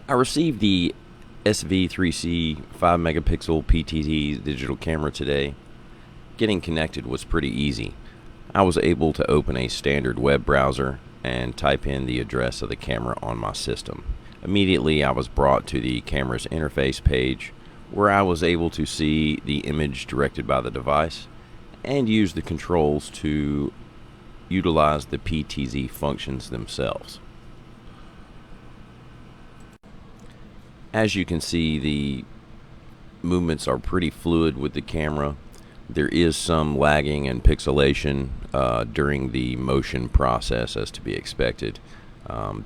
I received the SV3C 5MP PTZ digital camera today. Getting connected was pretty easy. I was able to open a standard web browser and type in the address of the camera on my system. Immediately I was brought to the camera's interface page, where I was able to see the image directed by the device and use the controls to utilize the PTZ functions themselves. As you can see, the movements are pretty fluid with the camera. There is some lagging and pixelation during the motion process, as to be expected.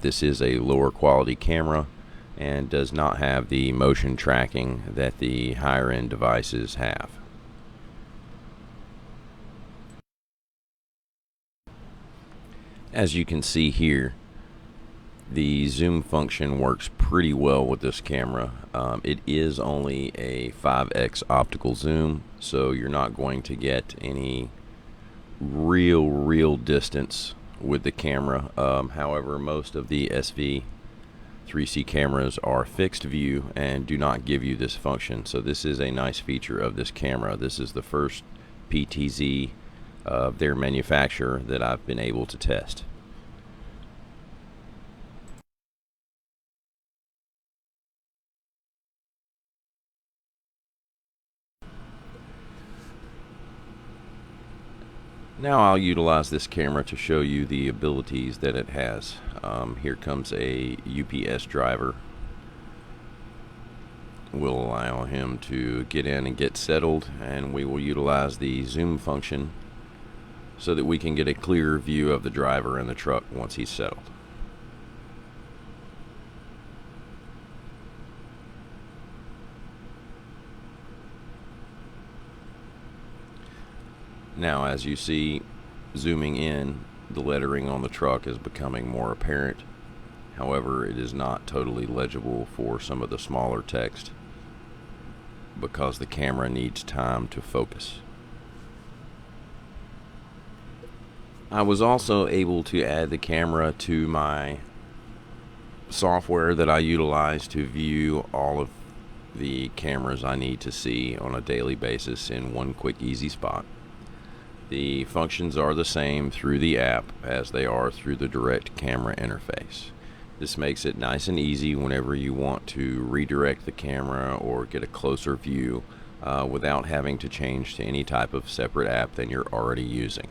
This is a lower quality camera and does not have the motion tracking that the higher end devices have. As you can see here, the zoom function works pretty well with this camera. It is only a 5x optical zoom, so you're not going to get any real distance with the camera. However, most of the SV3C cameras are fixed view and do not give you this function, so this is a nice feature of this camera. This is the first PTZ of their manufacturer that I've been able to test. Now I'll utilize this camera to show you the abilities that it has. Here comes a UPS driver. We'll allow him to get in and get settled, and we will utilize the zoom function so that we can get a clearer view of the driver and the truck once he's settled. Now, as you see, zooming in, the lettering on the truck is becoming more apparent. However, it is not totally legible for some of the smaller text because the camera needs time to focus. I was also able to add the camera to my software that I utilize to view all of the cameras I need to see on a daily basis in one quick, easy spot. The functions are the same through the app as they are through the direct camera interface. This makes it nice and easy whenever you want to redirect the camera or get a closer view without having to change to any type of separate app than you're already using.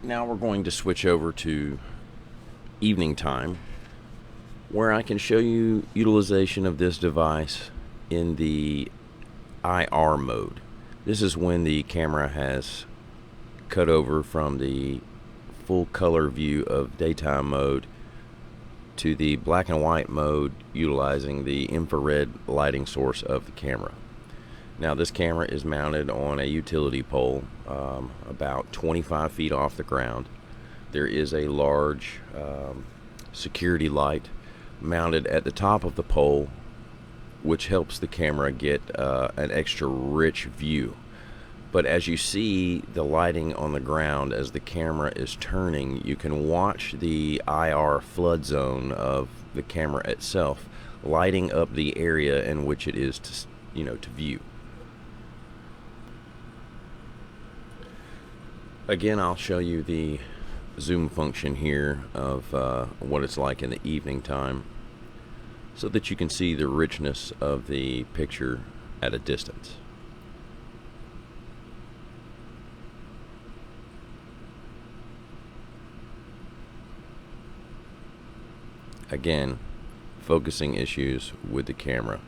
Now we're going to switch over to evening time, where I can show you utilization of this device in the IR mode. This is when the camera has cut over from the full color view of daytime mode to the black and white mode, utilizing the infrared lighting source of the camera. Now, this camera is mounted on a utility pole about 25 feet off the ground. There is a large security light mounted at the top of the pole, which helps the camera get an extra rich view. But as you see the lighting on the ground as the camera is turning, you can watch the IR flood zone of the camera itself lighting up the area in which it is to view. Again, I'll show you the zoom function here of what it's like in the evening time so that you can see the richness of the picture at a distance. Again, focusing issues with the camera.